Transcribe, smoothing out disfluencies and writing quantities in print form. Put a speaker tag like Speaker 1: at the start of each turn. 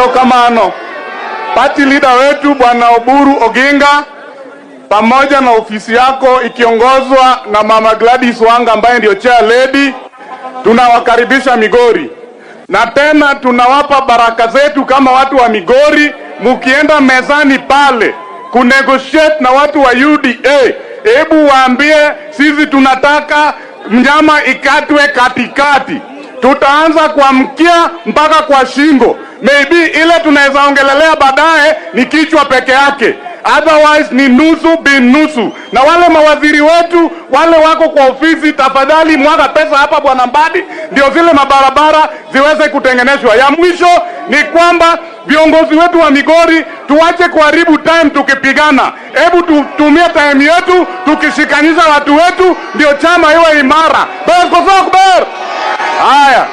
Speaker 1: Erokamano. Party leader wetu Bwana Oburu Oginga pamoja na ofisi yako ikiongozwa na Mama Gladys Wanga ambaye ndio chair lady, tunawakaribisha Migori. Na tena tunawapa baraka zetu kama watu wa Migori, mukienda mezani pale kunegotiate na watu wa UDA, hebu waambie sisi tunataka mnyama ikatwe katikati. Tutaanza kwa mkia mpaka kwa shingo. Maybe ile tunaweza ongelelea baadaye ni kichwa peke yake. Otherwise ni nusu bin nusu. Na wale mawaziri wetu wale wako kwa ofisi, tafadhali mwaga pesa hapa Bwana Mbadi ndio zile mabarabara ziweze kutengenezwa. Ya mwisho ni kwamba viongozi wetu wa Migori tuache kuharibu time tukipigana. Hebu tutumie time yetu tukishikanisha watu wetu ndio chama iwe imara. Haya.